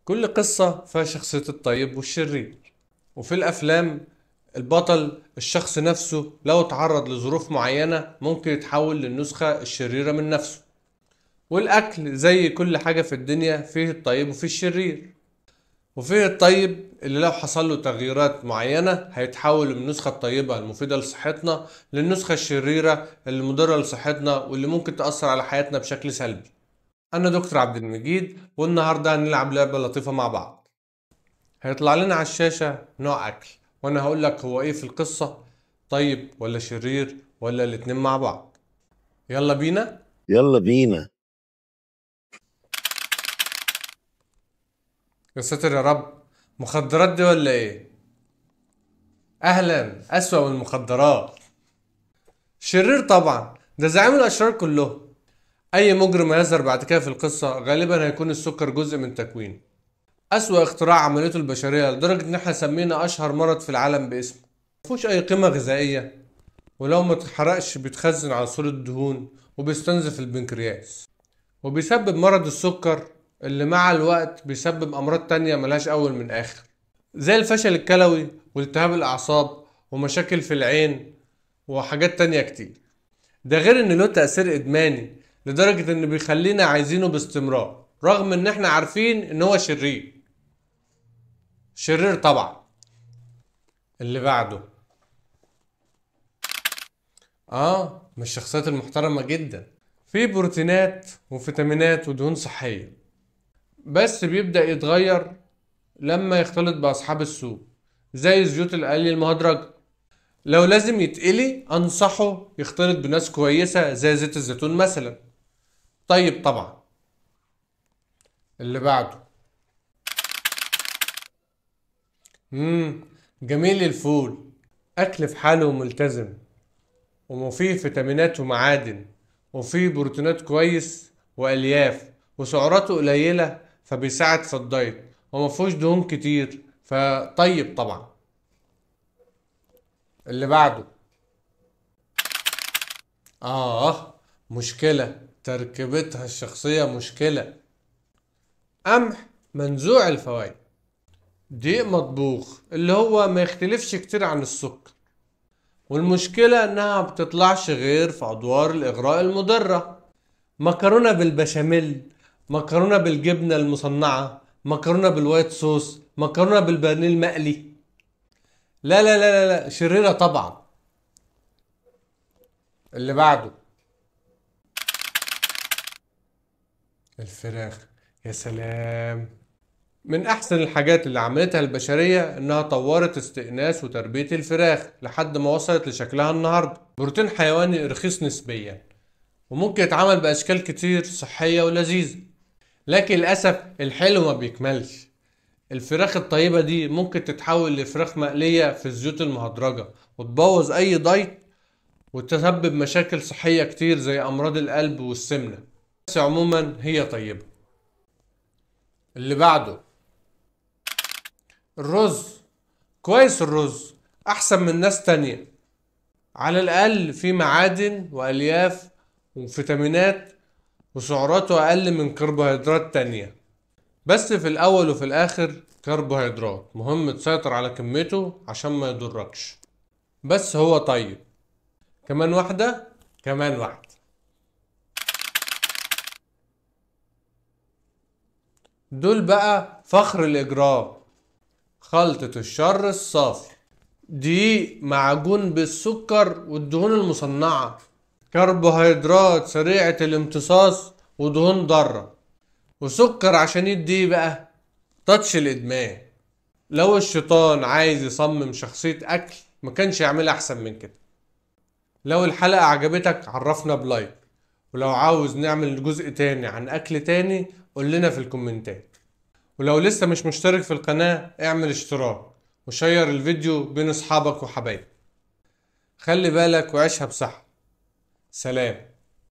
كل قصة فيها شخصية الطيب والشرير. وفي الأفلام البطل الشخص نفسه لو اتعرض لظروف معينة ممكن يتحول للنسخة الشريرة من نفسه. والأكل زي كل حاجة في الدنيا فيه الطيب وفيه الشرير. وفيه الطيب اللي لو حصل له تغييرات معينة هيتحول من النسخة الطيبة المفيدة لصحتنا للنسخة الشريرة اللي مضرة لصحتنا واللي ممكن تأثر على حياتنا بشكل سلبي. أنا دكتور عبد المجيد، والنهاردة هنلعب لعبة لطيفة مع بعض. هيطلع لنا على الشاشة نوع أكل، وأنا هقول لك هو إيه في القصة، طيب ولا شرير ولا الاتنين مع بعض. يلا بينا. يلا بينا. يا ساتر يا رب، مخدرات دي ولا إيه؟ أهلا، أسوأ من المخدرات. شرير طبعا، ده زعيم الأشرار كلهم. أي مجرم هيظهر بعد كده في القصة غالبا هيكون السكر جزء من تكوينه. أسوأ اختراع عملته البشرية لدرجة إن احنا سمينا أشهر مرض في العالم باسمه. مفهوش أي قيمة غذائية، ولو ما اتحرقش بيتخزن على صورة دهون وبيستنزف البنكرياس، وبيسبب مرض السكر اللي مع الوقت بيسبب أمراض تانية ملهاش أول من آخر، زي الفشل الكلوي والتهاب الأعصاب ومشاكل في العين وحاجات تانية كتير. ده غير إن له تأثير إدماني لدرجة إن بيخلينا عايزينه باستمرار رغم إن احنا عارفين إن هو شرير. شرير طبعا. اللي بعده من الشخصيات المحترمة جدا. في بروتينات وفيتامينات ودهون صحية، بس بيبدأ يتغير لما يختلط بأصحاب السوق زي الزيوت القلي المهدرجة. لو لازم يتقلي أنصحه يختلط بناس كويسة زي زيت الزيتون مثلا. طيب طبعا. اللي بعده جميل الفول. أكل في حاله وملتزم، وفيه فيتامينات ومعادن، وفيه بروتينات كويس والياف، وسعراته قليلة فبيساعد في الدايت، ومفهوش دهون كتير فطيب طبعا. اللي بعده مشكلة تركيبتها الشخصية مشكلة. قمح منزوع الفوائد، دقيق مطبوخ اللي هو ما يختلفش كتير عن السكر، والمشكلة انها ما بتطلعش غير في ادوار الاغراء المضرة. مكرونة بالبشاميل، مكرونة بالجبنة المصنعة، مكرونة بالوايت صوص، مكرونة بالبانيه المقلي. لا لا لا لا لا، شريرة طبعا. اللي بعده الفراخ. يا سلام، من احسن الحاجات اللي عملتها البشرية انها طورت استئناس وتربية الفراخ لحد ما وصلت لشكلها النهاردة. بروتين حيواني رخيص نسبيا، وممكن يتعمل باشكال كتير صحية ولذيذة. لكن للأسف الحلو ما بيكملش. الفراخ الطيبة دي ممكن تتحول لفراخ مقلية في الزيوت المهدرجة وتبوظ أي دايت، وتسبب مشاكل صحية كتير زي أمراض القلب والسمنة. بس عموما هي طيبة. اللي بعده الرز. كويس، الرز أحسن من ناس تانية، على الأقل فيه معادن وألياف وفيتامينات، وسعراته أقل من كربوهيدرات تانية. بس في الأول وفي الآخر كربوهيدرات مهم تسيطر على كميته عشان ما يضركش. بس هو طيب. كمان واحدة، كمان واحدة. دول بقى فخر الإجرام. خلطة الشر الصافي، دقيق معجون بالسكر والدهون المصنعة، كربوهيدرات سريعة الامتصاص ودهون ضارة، وسكر عشان يدي بقى تاتش الإدمان. لو الشيطان عايز يصمم شخصية أكل ما كانش يعملها أحسن من كده. لو الحلقة عجبتك عرفنا بلايك، ولو عاوز نعمل جزء تاني عن أكل تاني قول لنا في الكومنتات. ولو لسه مش مشترك في القناة اعمل اشتراك وشير الفيديو بين أصحابك وحبايبك. خلي بالك وعيشها بصحة. سلام.